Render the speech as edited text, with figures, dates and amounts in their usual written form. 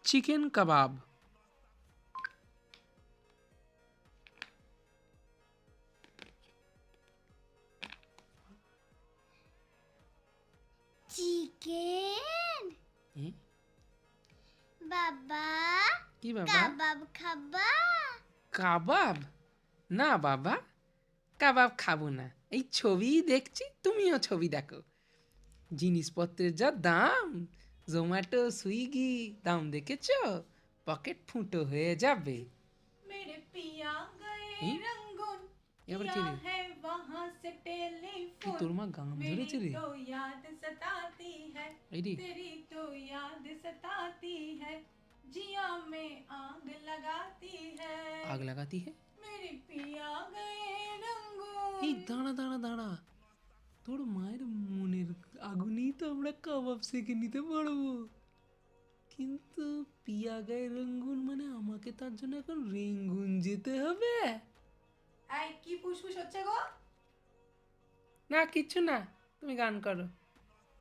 Chicken কাবাব। Chicken বাবা, কি বাবা? কাবাব খাবা? কাবাব? না বাবা, কাবাব খাবো না। এই ছবি দেখছি, তুমিও ছবি দেখো। জিনিসপত্রের যা দাম, জোম্যাটো সুইগি, দাম দেখেছো? পকেট ফুটো হয়ে যাবে। मेरे पिया गए এই, रंगून এবার किया কি রে? है वहां से কি टेलीफोन তোর মা গান मेरी ধরেছে রে? तो याद सताती है এই রে, तेरी तो याद सताती है जिया में आग लगाती है আগ লাগাতি হে। मेरे पिया गए रंगून এই দাঁড়া দাঁড়া দাঁড়া, তোর মায়ের মনের আগুনেই তো আমরা কাবাব সেঁকে নিতে পারবো। কিন্তু পিয়া গায়ে রঙ্গুন মানে আমাকে তার জন্য এখন রেঙ্গুন যেতে হবে। এই কি ফুসফুস হচ্ছে গো না, কিচ্ছু না, তুমি গান করো।